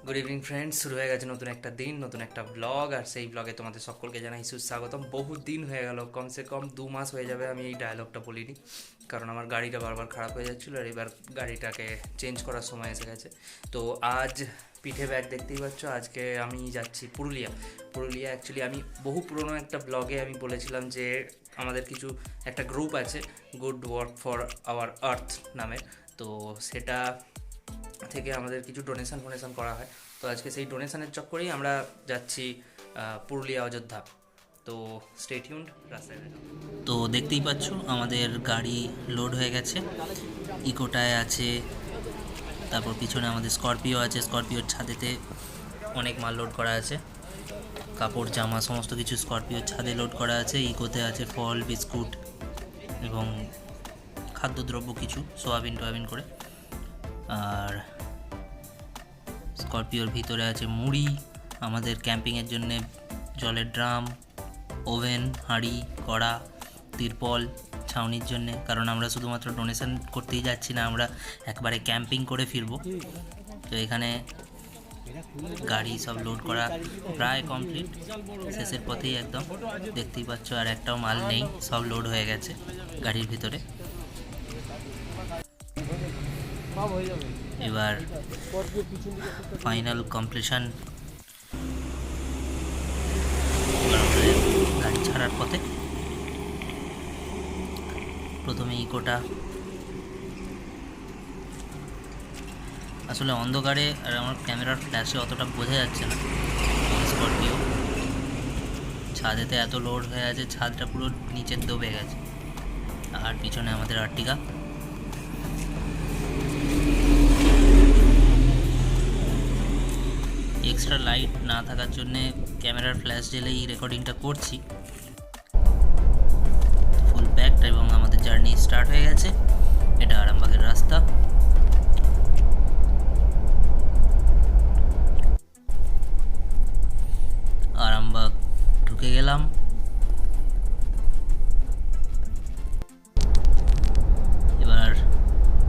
Good evening friends, শুরু হয়ে গেছে নতুন একটা দিন, নতুন একটা ব্লগ। আর সেই ব্লগে তোমাদের সকলকে জানাই সুস্বাগতম। বহুত দিন হয়ে গেল, কমসে কম 2 মাস হয়ে যাবে আমি এই ডায়লগটা বলিনি, কারণ আমার গাড়িটা বারবার খারাপ হয়ে যাচ্ছিলো আর এবার গাড়িটাকে চেঞ্জ করার সময় এসে গেছে। তো আজ পিঠে ব্যাগ দেখতেই পাচ্ছ, আজকে আমি যাচ্ছি পুরুলিয়া। অ্যাকচুয়ালি আমি বহু পুরনো একটা ব্লগে আমি বলেছিলাম যে আমাদের কিছু একটা গ্রুপ আছে, গুড ওয়ার্ক ফর আওয়ার আর্থ নামের। তো সেটা থেকে আমাদের কিছু ডোনেশন করা হয়। তো আজকে সেই ডোনেশনের চক্করেই আমরা যাচ্ছি পুরুলিয়া অযোধ্যা। তো স্টে টিউনড, রাস্তায় দেখা হবে। তো দেখতেই পাচ্ছ আমাদের গাড়ি লোড হয়ে গেছে, ইকোটায় আছে, তারপর পিছনে আমাদের স্করপিও আছে, স্করপিওর ছাদেতে অনেক মাল লোড করা আছে, কাপড় জামা সমস্ত কিছু স্করপিওর ছাদে লোড করা আছে। ইকোতে আছে ফল, বিস্কুট এবং খাদ্যদ্রব্য কিছু, সোয়াবিন টোয়াবিন করে। আর স্করপিওর ভিতরে আছে মুড়ি, আমাদের ক্যাম্পিংয়ের জন্যে জলের ড্রাম, ওভেন, হাঁড়ি, কড়া, তিরপল ছাউনির জন্যে, কারণ আমরা শুধুমাত্র ডোনেশন করতেই যাচ্ছি না, আমরা একবারে ক্যাম্পিং করে ফিরবো। তো এখানে গাড়ি সব লোড করা প্রায় কমপ্লিট, শেষের পথেই একদম, দেখতেই পাচ্ছ। আর একটাও মাল নেই, সব লোড হয়ে গেছে গাড়ির ভিতরে। এবার ফাইনাল কমপ্লিশন, গাড়ি ছাড়ার পথে। প্রথমে ইকোটা, আসলে অন্ধকারে আর আমার ক্যামেরার ফ্ল্যাশে অতটা বোঝা যাচ্ছে না। স্করপিও ছাদেতে এত লোড হয়ে আছে, ছাদটা পুরো নিচে দবে গেছে। আর পিছনে আমাদের আর্টিকা। এক্সট্রা লাইট না থাকার জন্যে ক্যামেরার ফ্ল্যাশ জেলেই রেকর্ডিংটা করছি। ফুল প্যাকড এবং আমাদের জার্নি স্টার্ট হয়ে গেছে। এটা আরামবাগের রাস্তা। আরামবাগ ঢুকে গেলাম। এবার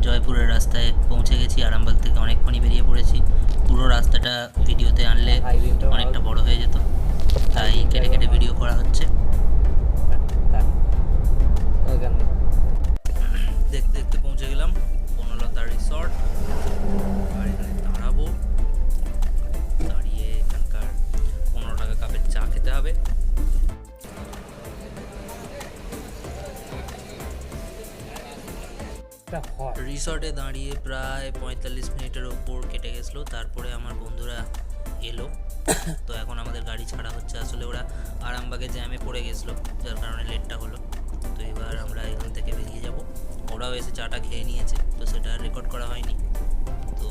জয়পুরের রাস্তায় পৌঁছে গেছি। আরামবাগ থেকে অনেকক্ষণই বেরিয়ে পড়েছি। পুরো রাস্তাটা ভিডিওতে আনলে অনেকটা বড় হয়ে যেত, তাই কেটে কেটে ভিডিও করা হচ্ছে। দেখতে দেখতে পৌঁছে গেলাম বনলতা রিসর্ট। আর এখানে দাঁড়াবো, দাঁড়িয়ে এখানকার 15 টাকা কাপের চা খেতে হবে। রিসর্টে দাঁড়িয়ে প্রায় 45 মিনিটের ওপর কেটে গেছিলো। তারপরে আমার বন্ধুরা এলো, তো এখন আমাদের গাড়ি ছাড়া হচ্ছে। আসলে ওরা আরামবাগে জ্যামে পড়ে গেছিলো, যার কারণে লেটটা হলো। তো এবার আমরা এখান থেকে বেরিয়ে যাব। ওরাও এসে চাটা খেয়ে নিয়েছে, তো সেটা রেকর্ড করা হয়নি। তো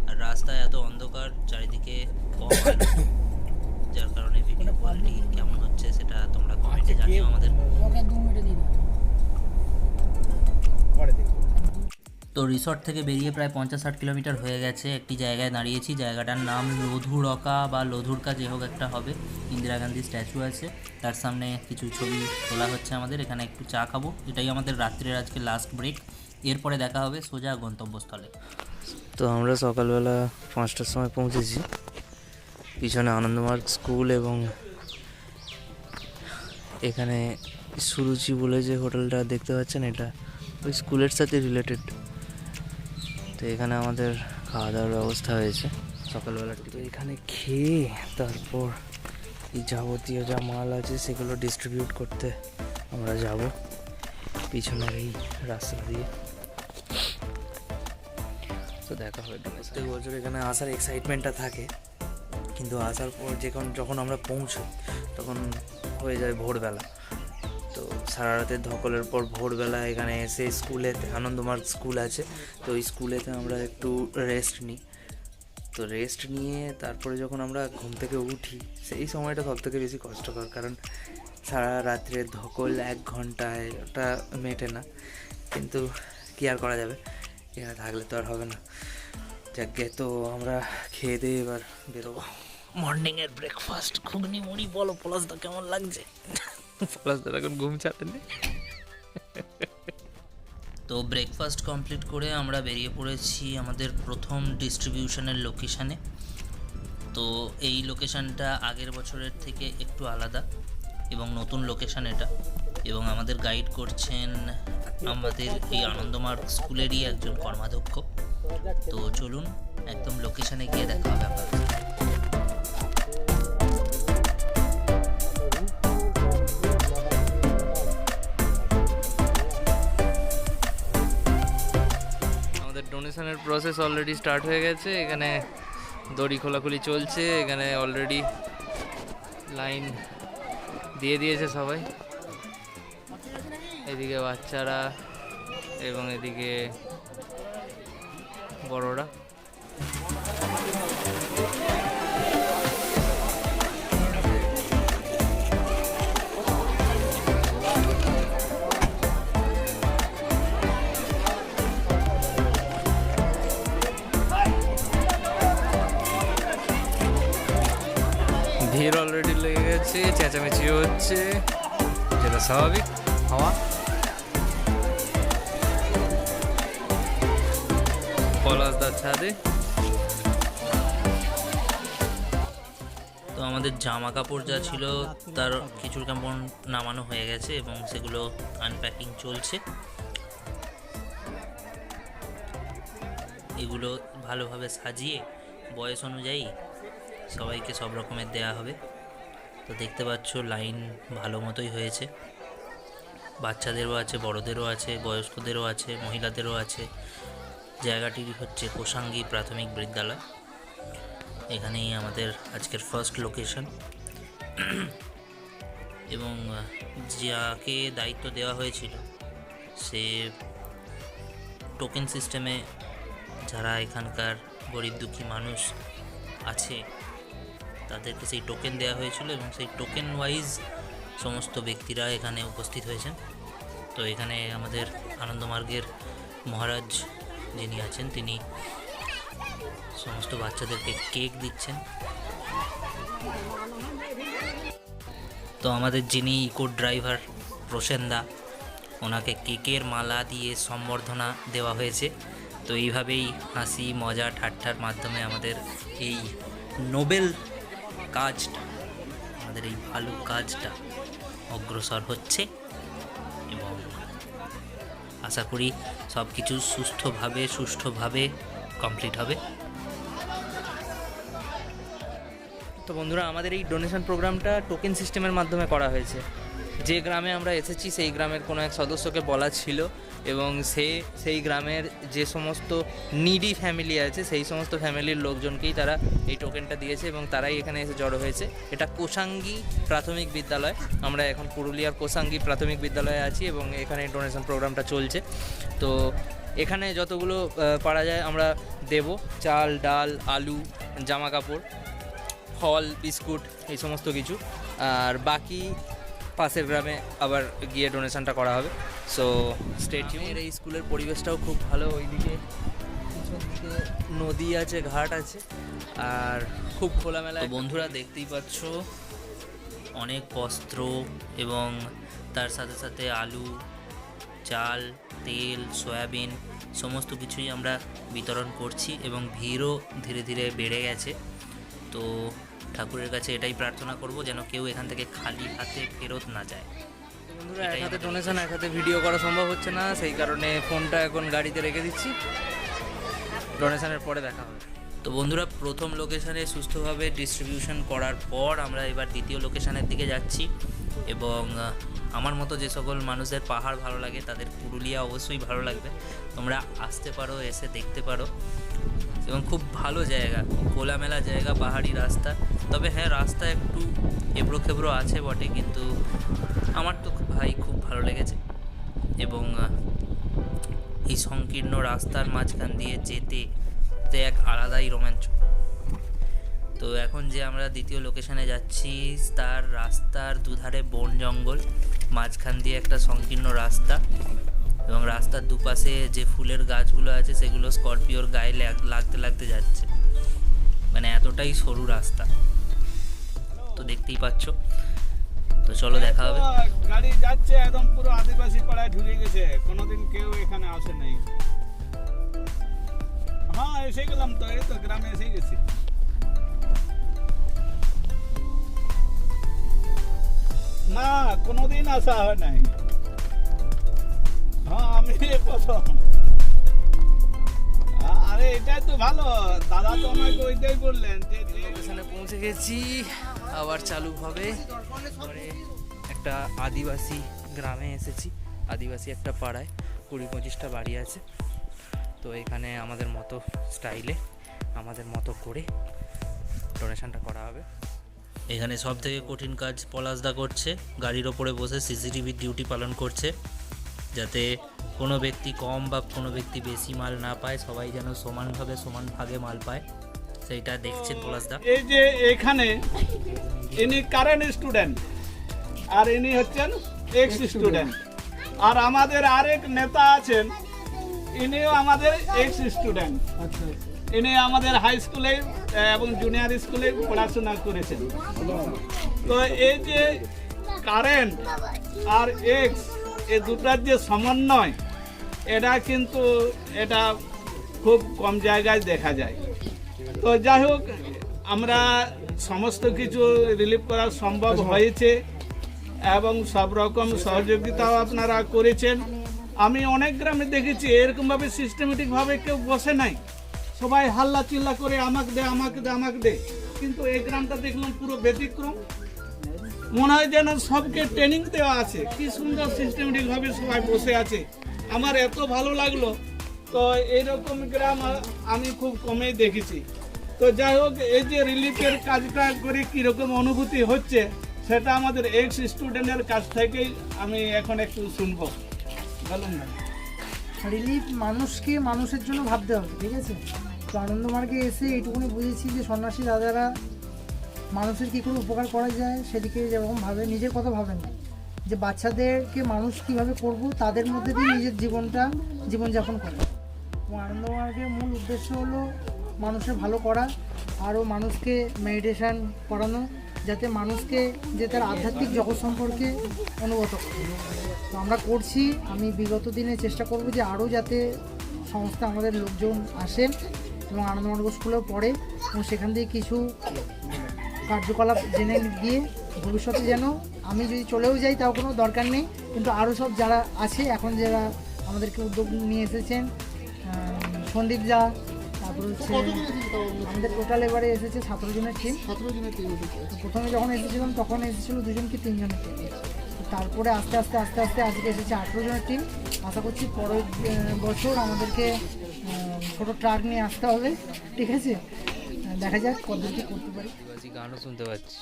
আর রাস্তায় এত অন্ধকার, চারিদিকে কম আলো, যার কারণে ভিডিও কোয়ালিটি কেমন হচ্ছে সেটা তোমরা কমেন্টে জানিও আমাদের। তো রিসর্ট থেকে বেরিয়ে প্রায় 50-60 কিলোমিটার হয়ে গেছে। একটি জায়গায় দাঁড়িয়েছি, জায়গাটার নাম লধুরকা বা লধুরকা, যে হোক একটা হবে। ইন্দিরা গান্ধী স্ট্যাচু আছে, তার সামনে কিছু ছবি তোলা হচ্ছে আমাদের। এখানে একটু চা খাবো, এটাই আমাদের রাত্রের আজকে লাস্ট ব্রেক। এরপরে দেখা হবে সোজা গন্তব্যস্থলে। তো আমরা সকালবেলা 5টার সময় পৌঁছেছি। পিছনে আনন্দমার্গ স্কুল এবং এখানে সুরুচি বলে যে হোটেলটা দেখতে পাচ্ছেন, এটা ওই স্কুলের সাথে রিলেটেড। তো এখানে আমাদের খাওয়া দাওয়ার ব্যবস্থা হয়েছে সকালবেলা। তো এখানে খেয়ে তারপর এই যাবতীয় যা মাল আছে সেগুলো ডিস্ট্রিবিউট করতে আমরা যাব পিছনের এই রাস্তা দিয়ে। তো দেখা হবে। প্রত্যেক বছর এখানে আসার এক্সাইটমেন্টটা থাকে, কিন্তু আসার পর যখন আমরা পৌঁছই তখন হয়ে যায় ভোরবেলা। তো সারা রাতের ধকলের পর ভোরবেলা এখানে এসে স্কুলেতে, আনন্দমার্গ স্কুল আছে, তো ওই স্কুলেতে আমরা একটু রেস্ট নিই। তো রেস্ট নিয়ে তারপরে যখন আমরা ঘুম থেকে উঠি, সেই সময়টা সব থেকে বেশি কষ্টকর, কারণ সারা রাত্রের ধকল 1 ঘন্টায় ওটা মেটে না। কিন্তু কী আর করা যাবে, এখানে থাকলে তো আর হবে না। যাকে তো আমরা খেয়ে দিয়ে এবার বেরোবো। মর্নিংয়ের ব্রেকফাস্ট ঘুগনি মুড়ি। বলো পলাশদা কেমন লাগছে? পলাশদার এখন ঘুম ছাড়েনি। তো তো ব্রেকফাস্ট কমপ্লিট করে আমরা বেরিয়ে পড়েছি আমাদের প্রথম ডিস্ট্রিবিউশনের লোকেশানে। তো এই লোকেশানটা আগের বছরের থেকে একটু আলাদা এবং নতুন লোকেশান এটা, এবং আমাদের গাইড করছেন আমাদের এই আনন্দমার্গ স্কুলেরই একজন কর্মাধ্যক্ষ। তো চলুন একদম লোকেশানে গিয়ে দেখা হবে আপনাদের। আমাদের ডোনেশনের প্রসেস অলরেডি স্টার্ট হয়ে গেছে। এখানে দড়ি খোলাখুলি চলছে, এখানে অলরেডি লাইন দিয়ে দিয়েছে সবাই, এদিকে বাচ্চারা এবং এদিকে বড়রা। ভিড় অলরেডি লেগে গেছে, চেঁচামেচিও হচ্ছে, যেটা স্বাভাবিক হওয়া। পলাশদার ছাদে তো আমাদের জামা কাপড় যা ছিল তার কিছু কেমন নামানো হয়ে গেছে এবং সেগুলো আনপ্যাকিং চলছে। এগুলো ভালোভাবে সাজিয়ে বয়স অনুযায়ী সবাইকে সব রকমের দেয়া হবে। তো দেখতে পাচ্ছ লাইন ভালো মতোই হয়েছে, বাচ্চাদেরও আছে, বড়দেরও আছে, বয়স্কদেরও আছে, মহিলাদেরও আছে। জায়গাটি হচ্ছে কোষাঙ্গী প্রাথমিক বিদ্যালয়, এখানেই আমাদের আজকের ফার্স্ট লোকেশন। এবং যাকে দায়িত্ব দেওয়া হয়েছিল সে টোকেন সিস্টেমে যারা এখানকার গরিব দুঃখী মানুষ আছে তাদেরকে সেই টোকেন দেওয়া হয়েছিল এবং সেই টোকেন ওয়াইজ সমস্ত ব্যক্তিরা এখানে উপস্থিত হয়েছেন। তো এখানে আমাদের আনন্দমার্গের মহারাজ যিনি আছেন তিনি সমস্ত বাচ্চাদেরকে কেক দিচ্ছেন। তো আমাদের যিনি ইকো ড্রাইভার প্রসেনদা, ওনাকে কেকের মালা দিয়ে সম্বর্ধনা দেওয়া হয়েছে। তো এইভাবেই হাসি মজা ঠাট্টার মাধ্যমে আমাদের এই নোবেল কাজটা, আমাদের এই ভালো কাজটা অগ্রসর হচ্ছে এবং আশা করি সব কিছু সুষ্ঠুভাবে কমপ্লিট হবে। তো বন্ধুরা, আমাদের এই ডোনেশন প্রোগ্রামটা টোকেন সিস্টেমের মাধ্যমে করা হয়েছে। যে গ্রামে আমরা এসেছি সেই গ্রামের কোনো এক সদস্যকে বলা ছিল এবং সেই গ্রামের যে সমস্ত নিডি ফ্যামিলি আছে সেই সমস্ত ফ্যামিলির লোকজনকেই তারা এই টোকেনটা দিয়েছে এবং তারাই এখানে এসে জড়ো হয়েছে। এটা কোষাঙ্গী প্রাথমিক বিদ্যালয়, আমরা এখন পুরুলিয়ার কোষাঙ্গী প্রাথমিক বিদ্যালয়ে আছি এবং এখানে ডোনেশন প্রোগ্রামটা চলছে। তো এখানে যতগুলো পারা যায় আমরা দেব, চাল, ডাল, আলু, জামা কাপড়, ফল, বিস্কুট, এই সমস্ত কিছু। আর বাকি পাশের গ্রামে আবার গিয়ে ডোনেশনটা করা হবে। So stay tune. এই স্কুলের পরিবেশটাও খুব ভালো, ওইদিকে পিছন দিকে নদী আছে, ঘাট আছে, আর খুব খোলামেলা। তো বন্ধুরা দেখতেই পাচ্ছ অনেক বস্ত্র এবং তার সাথে সাথে আলু, চাল, তেল, সয়াবিন সমস্ত কিছুই আমরা বিতরণ করছি এবং ভিড়ও ধীরে ধীরে বেড়ে গেছে। তো ঠাকুরের কাছে এটাই প্রার্থনা করব যেন কেউ এখান থেকে খালি হাতে ফেরত না যায়। বন্ধুরা, এক হাতে ডোনেশন, এক হাতে ভিডিও করা সম্ভব হচ্ছে না, সেই কারণে ফোনটা এখন গাড়িতে রেখে দিচ্ছি। ডোনেশনের পরে দেখা হবে। তো বন্ধুরা, প্রথম লোকেশানে সুস্থভাবে ডিস্ট্রিবিউশন করার পর আমরা এবার দ্বিতীয় লোকেশানের দিকে যাচ্ছি এবং আমার মতো যে সকল মানুষদের পাহাড় ভালো লাগে তাদের পুরুলিয়া অবশ্যই ভালো লাগবে। তোমরা আসতে পারো, এসে দেখতে পারো এবং খুব ভালো জায়গা, খোলামেলা জায়গা, পাহাড়ি রাস্তা। তবে হ্যাঁ, রাস্তা একটু এবড়ো খেবড়ো আছে বটে, কিন্তু আমার তো খুব ভালো লেগেছে এবং এই সংকীর্ণ রাস্তার মাঝখান দিয়ে যেতে এক আলাদাই রোমাঞ্চ। তো এখন যে আমরা দ্বিতীয় লোকেশনে যাচ্ছি তার রাস্তার দুধারে বন জঙ্গল, মাঝখান দিয়ে একটা সংকীর্ণ রাস্তা এবং রাস্তার দুপাশে যে ফুলের গাছগুলো আছে সেগুলো স্করপিওর গায়ে লাগতে লাগতে যাচ্ছে, মানে এতটাই সরু রাস্তা। তো দেখতেই পাচ্ছ তো চলো দেখা হবে। গাড়ি যাচ্ছে একদম পুরো আদিবাসী পাড়ায় ঢুকে গেছে, কোনোদিন কেউ এখানে আসে নাই। হ্যাঁ এসে গেলাম তো, এই তো গ্রামে এসে গেছি। না কোনোদিন আসা হয় নাই। হ্যাঁ আমি প্রথম। আরে এটাই তো ভালো, দাদা তো আমাকে ওইটাই বললেন যে লোকেশনে পৌঁছে গেছি, আবার চালু হবে। পরে একটা আদিবাসী গ্রামে এসেছি, আদিবাসী একটা পাড়ায় 20-25টা বাড়ি আছে। তো এখানে আমাদের মতো স্টাইলে আমাদের মতো করে ডোনেশনটা করা হবে। এখানে সব থেকে কঠিন কাজ পলাশদা করছে, গাড়ির ওপরে বসে সিসিটিভির ডিউটি পালন করছে, যাতে কোনো ব্যক্তি কম বা কোনো ব্যক্তি বেশি মাল না পায়, সবাই যেন সমানভাবে সমান ভাগে মাল পায়, সেইটা দেখছেন পলাশদা। এই যে এখানে ইনি কারেন্ট স্টুডেন্ট আর ইনি হচ্ছেন এক্স স্টুডেন্ট, আর আমাদের আরেক নেতা আছেন, ইনিও আমাদের এক্স স্টুডেন্ট। ইনি আমাদের হাই স্কুলে এবং জুনিয়র স্কুলে পড়াশোনা করেছেন। তো এই যে কারেন্ট আর এক্স, এই দুটার যে সমন্বয়, এটা কিন্তু এটা খুব কম জায়গায় দেখা যায়। তো যাই হোক, আমরা সমস্ত কিছু রিলিফ করা সম্ভব হয়েছে এবং সব রকম সহযোগিতাও আপনারা করেছেন। আমি অনেক গ্রামে দেখেছি এরকমভাবে সিস্টেমেটিকভাবে কেউ বসে নাই, সবাই হাল্লা চিল্লা করে আমাকে দে আমাকে দে আমাকে দে। কিন্তু এই গ্রামটা দেখলাম পুরো ব্যতিক্রম, মনে হয় যেন সবকে ট্রেনিং দেওয়া আছে, কি সুন্দর সিস্টেমেটিকভাবে সবাই বসে আছে। আমার এত ভালো লাগলো। তো এইরকম গ্রাম আমি খুব কমেই দেখেছি। তো যাই হোক, এই যে রিলিফের কাজটা করে কীরকম অনুভূতি হচ্ছে, সেটা আমাদের এক্স স্টুডেন্টের কাছ থেকেই আমি এখন একটু শুনবো। বলুন না। রিলিফ মানুষকে মানুষের জন্য ভাবতে হবে, ঠিক আছে? তো আনন্দমার্গে এসে এইটুকুনি বুঝেছি যে সন্ন্যাসী দাদারা মানুষের কী করে উপকার করা যায় সেদিকে যেরকম ভাবে, নিজের কথা ভাবেন না, যে বাচ্চাদেরকে মানুষ কীভাবে করব, তাদের মধ্যে দিয়ে নিজের জীবনযাপন করা। এবং আনন্দমার্গের মূল উদ্দেশ্য হলো মানুষের ভালো করা, আরও মানুষকে মেডিটেশন করানো, যাতে মানুষকে যে তার আধ্যাত্মিক জগৎ সম্পর্কে অনুগত করে। তো আমরা করছি, আমি বিগত দিনে চেষ্টা করব যে আরও যাতে সংস্থা আমাদের লোকজন আসেন এবং আনন্দমার্গ স্কুলেও পড়ে, এবং সেখান থেকে কিছু কার্যকলাপ জেনে গিয়ে ভবিষ্যতে যেন আমি যদি চলেও যাই তাও কোনো দরকার নেই, কিন্তু আরও সব যারা আছে এখন, যারা আমাদেরকে উদ্যোগ নিয়ে এসেছেন, সন্দীপ দা, তারপর হচ্ছে আমাদের টোটাল এবারে এসেছে 17 জনের টিম। প্রথমে যখন এসেছিলাম তখন এসেছিলো 2 জন কি 3 জনের টিম। তারপরে আস্তে আস্তে আজকে এসেছে 18 জনের টিম। আশা করছি পরের বছর আমাদেরকে ছোটো ট্রাক নিয়ে আসতে হবে, ঠিক আছে? দেখা যাক কতদূর করতে পারি। গানও শুনতে পাচ্ছি।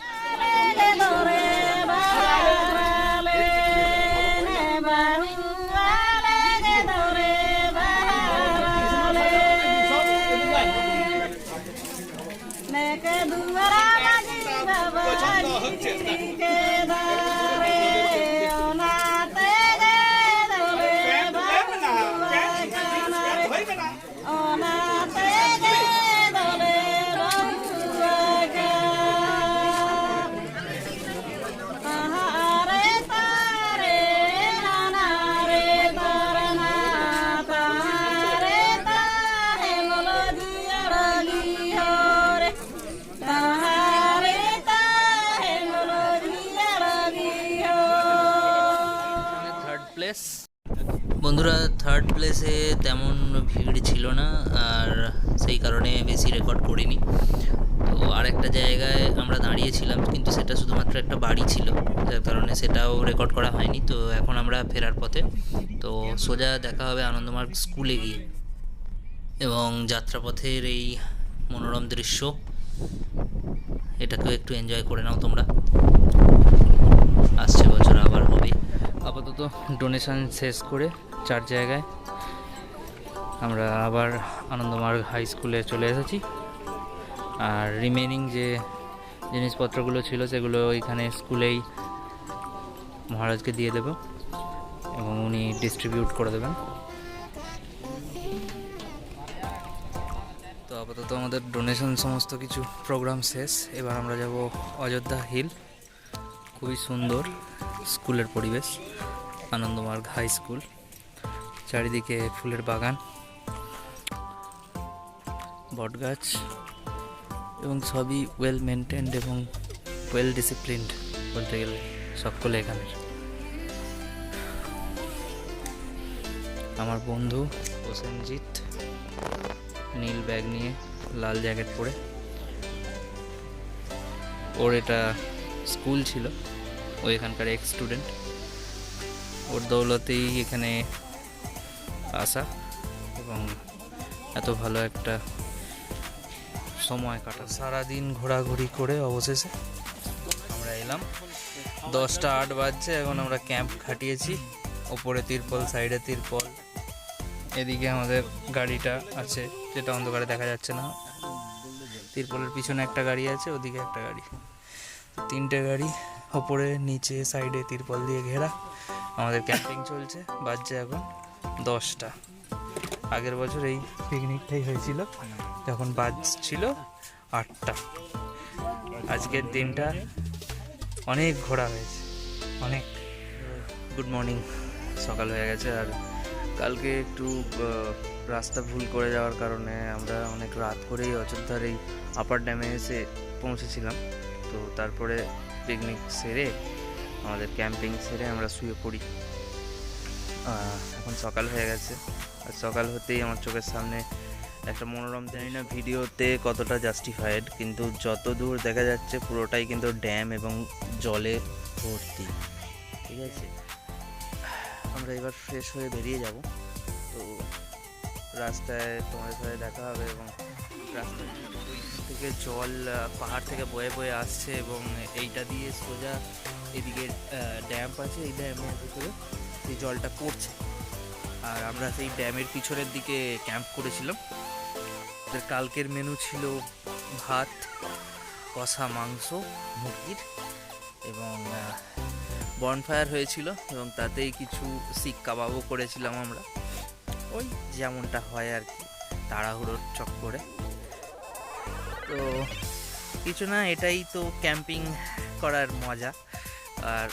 বন্ধুরা, থার্ড প্লেসে তেমন ভিড় ছিল না, আর সেই কারণে বেশি রেকর্ড করিনি। তো আরেকটা জায়গায় আমরা দাঁড়িয়েছিলাম, কিন্তু সেটা শুধুমাত্র একটা বাড়ি ছিল, যার কারণে সেটাও রেকর্ড করা হয়নি। তো এখন আমরা ফেরার পথে, তো সোজা দেখা হবে আনন্দমার্গ স্কুলে গিয়ে। এবং যাত্রাপথের এই মনোরম দৃশ্য, এটাকেও একটু এনজয় করে নাও তোমরা। আসছে বছর আবার হবে। আপাতত ডোনেশন শেষ করে 4 জায়গায় আমরা আবার আনন্দমার্গ হাই স্কুলে চলে এসেছি, আর রিমেনিং যে জিনিসপত্রগুলো ছিল সেগুলো এখানে স্কুলেই মহারাজকে দিয়ে দেব এবং উনি ডিস্ট্রিবিউট করে দেবেন। তো আপাতত আমাদের ডোনেশন সমস্ত কিছু প্রোগ্রাম শেষ। এবার আমরা যাব অযোধ্যা হিল, খুবই সুন্দর স্কুলের পরিবেশ, আনন্দমার্গ হাই স্কুল। চারিদিকে ফুলের বাগান, বটগাছ, এবং সবই ওয়েল মেনটেন্ড এবং ওয়েল ডিসিপ্লিনড বলতে গেলে সকলে এখানের। আমার বন্ধু প্রসেনজিৎ নীল ব্যাগ নিয়ে লাল জ্যাকেট পরে, ওর এটা স্কুল ছিল, ও এখানকার এক্স স্টুডেন্ট, ওর দৌলতেই এখানে আসা এবং এত ভালো একটা সময় কাটা। সারাদিন ঘোরাঘুরি করে অবশেষে আমরা এলাম, 10টা 8 বাজছে। এখন আমরা ক্যাম্প খাটিয়েছি, ওপরে তিরপল, সাইডে তিরপল, এদিকে আমাদের গাড়িটা আছে যেটা অন্ধকারে দেখা যাচ্ছে না, তিরপলের পিছনে একটা গাড়ি আছে, ওদিকে একটা গাড়ি, 3টে গাড়ি, ওপরে নিচে সাইডে তিরপল দিয়ে ঘেরা। আমাদের ক্যাম্পিং চলছে, বাজছে এখন 10টা। আগের বছর এই পিকনিকটাই হয়েছিল যখন বাজছিল 8টা। আজকের দিনটা অনেক ঘোরা হয়েছে, অনেক। গুড মর্নিং, সকাল হয়ে গেছে। আর কালকে একটু রাস্তা ভুল করে যাওয়ার কারণে আমরা অনেক রাত করেই অযোধ্যার এই আপার ড্যামে এসে পৌঁছেছিলাম। তো তারপরে পিকনিক সেরে, আমাদের ক্যাম্পিং সেরে আমরা শুয়ে পড়ি। এখন সকাল হয়ে গেছে, আর সকাল হতেই আমার চোখের সামনে একটা মনোরম, জানি না ভিডিওতে কতটা জাস্টিফাইড, কিন্তু যত দূর দেখা যাচ্ছে পুরোটাই কিন্তু ড্যাম এবং জলে ভর্তি। ঠিক আছে, আমরা এবার ফ্রেশ হয়ে বেরিয়ে যাব। তো রাস্তায় তোমাদের সাথে দেখা হবে এবং রাস্তায় ওইখান থেকে জল পাহাড় থেকে বয়ে বয়ে আসছে এবং এইটা দিয়ে সোজা এদিকে ড্যাম আছে, এই ড্যামের ভিতরে সেই জলটা পড়ছে। আর আমরা সেই ড্যামের পিছনের দিকে ক্যাম্প করেছিলাম। কালকের মেনু ছিল ভাত, কষা মাংস মুরগির, এবং বনফায়ার হয়েছিল এবং তাতেই কিছু শিক কাবাবও করেছিলাম আমরা, ওই যেমনটা হয় আর কি, তাড়াহুড়োর চক্করে। তো কিছু না, এটাই তো ক্যাম্পিং করার মজা। আর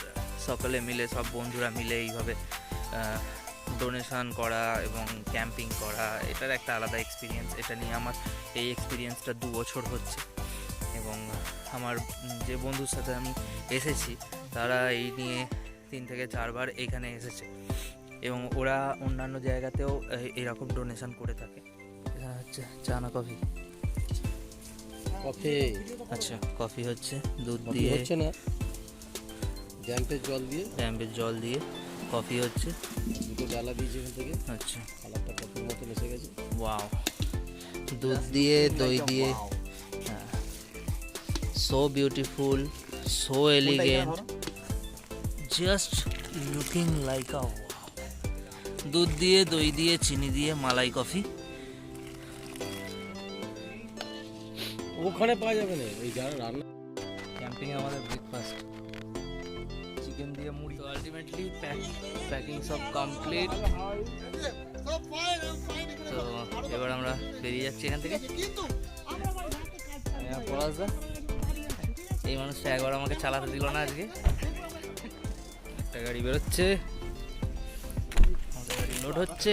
সকলে মিলে, সব বন্ধুরা মিলে এইভাবে ডোনেশন করা এবং ক্যাম্পিং করা, এটার একটা আলাদা এক্সপিরিয়েন্স। এটা নিয়ে আমার এই এক্সপিরিয়েন্সটা 2 বছর হচ্ছে এবং আমার যে বন্ধুর সাথে আমি এসেছি তারা এই নিয়ে 3 থেকে 4 বার এখানে এসেছে এবং ওরা অন্যান্য জায়গাতেও এরকম ডোনেশন করে থাকে। এখানে হচ্ছে চা না কফি? কফি। আচ্ছা, কফি হচ্ছে দুধ দিয়ে, হচ্ছে না ড্যাম্পের জল দিয়ে, ড্যাম্পের জল দিয়ে কফি হচ্ছে। 2টো ডালা দিয়েছে এখান থেকে, আচ্ছা, কালারটা কফির মতো এসে গেছে। ওয়াও, দুধ দিয়ে, দই দিয়ে, হ্যাঁ, so beautiful, so elegant, just looking like আ ওয়াও। দুধ দিয়ে, দই দিয়ে, চিনি দিয়ে মালাই কফি। ওখানে পাওয়া যাবে না, এই যারা রান্না। ক্যাম্পিং আমাদের ব্রেকফাস্ট চিকেন দিয়ে মুড়ি। তো আলটিমেটলি প্যাকিং সব কমপ্লিট। তো এবার আমরা বেরিয়ে যাচ্ছি এখান থেকে। পলাশদা, এই মানুষটা একবার আমাকে চালাতে দিল না আজকে। একটা গাড়ি বেরোচ্ছে, আমাদের গাড়ি লোড হচ্ছে।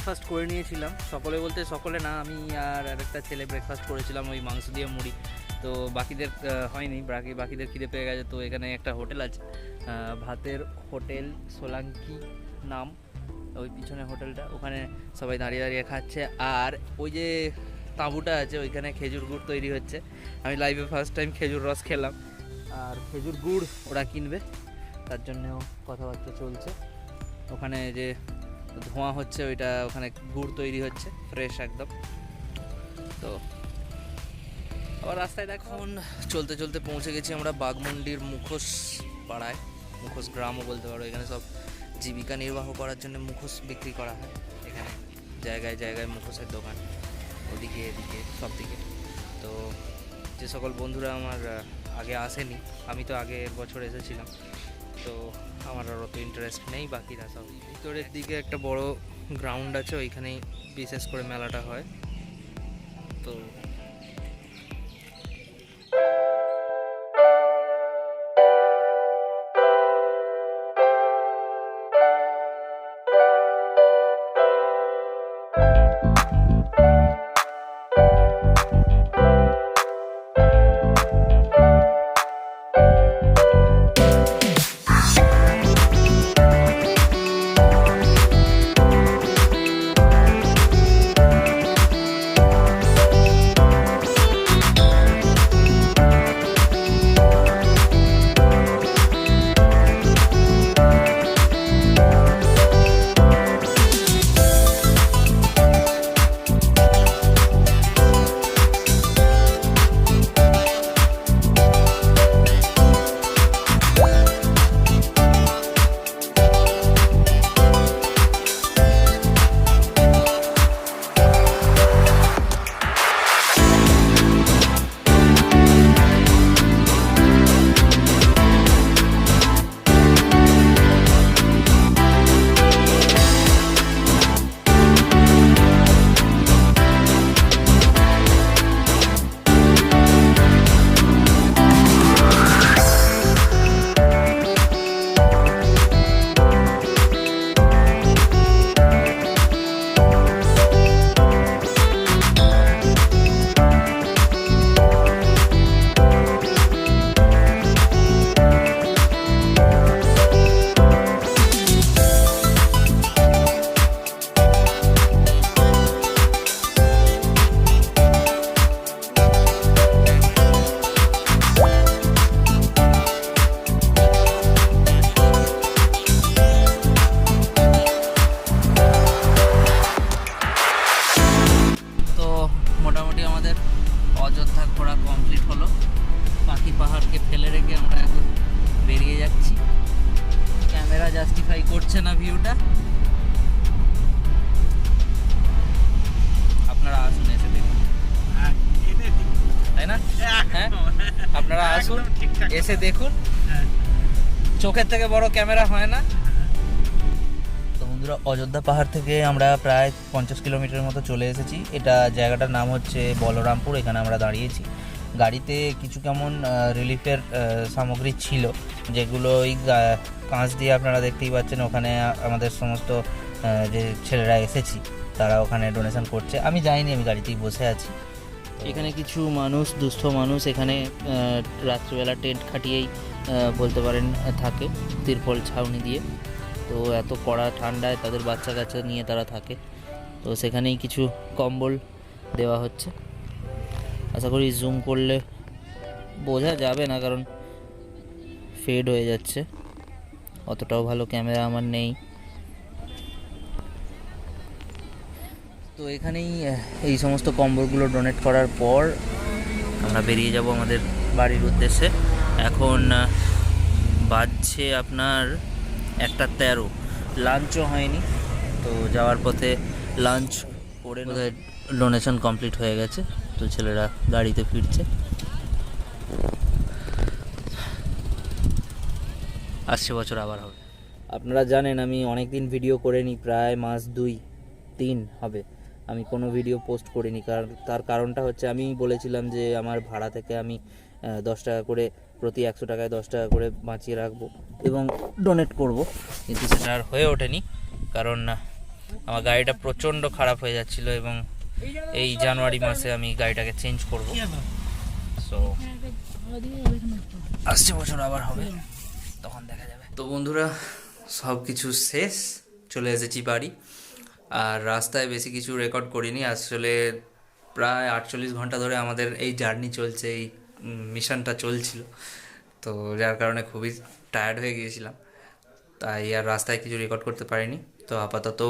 ব্রেকফাস্ট করে নিয়েছিলাম, সকলে বলতে সকলে না, আমি আর আরেকটা ছেলে ব্রেকফাস্ট করেছিলাম ওই মাংস দিয়ে মুড়ি। তো বাকিদের হয়নি, বাকিদের খিদে পেয়ে গেছে। তো এখানে একটা হোটেল আছে, ভাতের হোটেল সোলাঙ্কি নাম, ওই পিছনে হোটেলটা, ওখানে সবাই দাঁড়িয়ে দাঁড়িয়ে খাচ্ছে। আর ওই যে তাঁবুটা আছে ওইখানে খেজুর গুড় তৈরি হচ্ছে। আমি লাইভে ফার্স্ট টাইম খেজুর রস খেলাম, আর খেজুর গুড় ওরা কিনবে, তার জন্যেও কথাবার্তা চলছে। ওখানে যে ধোঁয়া হচ্ছে ওইটা, ওখানে গুড় তৈরি হচ্ছে ফ্রেশ একদম। তো আবার রাস্তায় এখন চলতে চলতে পৌঁছে গেছি আমরা বাঘমুন্ডির মুখোশ পাড়ায়, মুখোশ গ্রামও বলতে পারো। এখানে সব জীবিকা নির্বাহ করার জন্য মুখোশ বিক্রি করা হয়। এখানে জায়গায় জায়গায় মুখোশের দোকান, ওদিকে এদিকে সব দিকে। তো যে সকল বন্ধুরা আমার আগে আসেনি, আমি তো আগের বছর এসেছিলাম, তো আমার আর অত ইন্টারেস্ট নেই, বাকিরা সব। ভিতরের দিকে একটা বড় গ্রাউন্ড আছে, ওইখানেই বিশেষ করে মেলাটা হয়। তো মোটামুটি আমাদের অযোধ্যা ঘোরা কমপ্লিট হলো। পাখি পাহাড়কে ফেলে রেখে আমরা এখন বেরিয়ে যাচ্ছি। ক্যামেরা জাস্টিফাই করছে না ভিউটা, আপনারা আসুন এসে দেখুন, তাই না? হ্যাঁ, আপনারা আসুন এসে দেখুন, চোখের থেকে বড় ক্যামেরা হয় না। তো বন্ধুরা, অযোধ্যা পাহাড় থেকে আমরা প্রায় 50 কিলোমিটারের মতো চলে এসেছি। এটা জায়গাটার নাম হচ্ছে বলরামপুর। এখানে আমরা দাঁড়িয়েছি। গাড়িতে কিছু কেমন রিলিফের সামগ্রী ছিল, যেগুলো ওই কাঁচ দিয়ে আপনারা দেখতেই পাচ্ছেন। ওখানে আমাদের সমস্ত যে ছেলেরা এসেছি তারা ওখানে ডোনেশন করছে। আমি যাইনি, আমি গাড়িতেই বসে আছি। এখানে কিছু মানুষ, দুস্থ মানুষ, এখানে রাত্রিবেলা টেন্ট খাটিয়েই বলতে পারেন থাকে, তিরপল ছাউনি দিয়ে। তো এত কড়া ঠান্ডায় তাদের বাচ্চা কাচ্চা নিয়ে তারা থাকে, তো সেখানেই কিছু কম্বল দেওয়া হচ্ছে। আশা করি জুম করলে বোঝা যাবে না, কারণ ফেড হয়ে যাচ্ছে, অতটাও ভালো ক্যামেরা আমার নেই। তো এখানেই এই সমস্ত কম্বলগুলো ডোনেট করার পর আমরা বেরিয়ে যাব আমাদের বাড়ির উদ্দেশ্যে। এখন বাজছে আপনার 1:13, লাঞ্চও হয়নি। তো যাওয়ার পথে লাঞ্চ করে ডোনেশন কমপ্লিট হয়ে গেছে, তো ছেলেরা গাড়িতে ফিরছে। আসছে বছর আবার হবে। আপনারা জানেন আমি অনেক দিন ভিডিও করিনি, প্রায় মাস 2-3 হবে আমি কোনো ভিডিও পোস্ট করিনি। তার কারণটা হচ্ছে, আমি বলেছিলাম যে আমার ভাড়া থেকে আমি 10 টাকা করে, প্রতি 100 টাকায় 10 টাকা করে বাঁচিয়ে রাখবো এবং ডোনেট করব, কিন্তু সেটা আর হয়ে ওঠেনি। কারণ আমার গাড়িটা প্রচণ্ড খারাপ হয়ে যাচ্ছিল এবং এই জানুয়ারি মাসে আমি গাড়িটাকে চেঞ্জ করব। সো আসছে বছর আবার হবে, তখন দেখা যাবে। তো বন্ধুরা, সব কিছু শেষ, চলে এসেছি বাড়ি। আর রাস্তায় বেশি কিছু রেকর্ড করিনি, আসলে প্রায় 48 ঘন্টা ধরে আমাদের এই জার্নি চলছে, এই মিশনটা চলছিল, তো যার কারণে খুবই টায়ার্ড হয়ে গিয়েছিলাম, তাই আর রাস্তায় কিছু রেকর্ড করতে পারিনি। তো আপাতত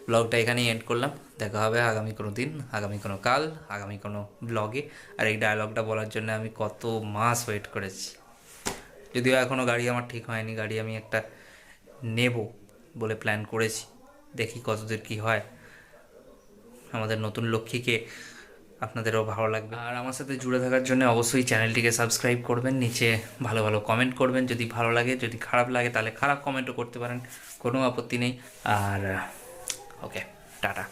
ব্লগটা এখানেই এন্ড করলাম। দেখা হবে আগামী কোনো দিন, আগামী কোনো কাল, আগামী কোনো ব্লগে। আর এই ডায়লগটা বলার জন্য আমি কত মাস ওয়েট করেছি, যদিও এখনও গাড়ি আমার ঠিক হয়নি। গাড়ি আমি একটা নেব বলে প্ল্যান করেছি, দেখি কতদূর কী হয়। আমাদের নতুন লক্ষ্মীকে আপনাদেরও ভালো লাগবে। আর আমার সাথে জুড়ে থাকার জন্য অবশ্যই চ্যানেলটিকে সাবস্ক্রাইব করবেন, নিচে ভালো ভালো কমেন্ট করবেন যদি ভালো লাগে, যদি খারাপ লাগে তাহলে খারাপ কমেন্টও করতে পারেন, কোনো আপত্তি নেই। আর ওকে, টাটা।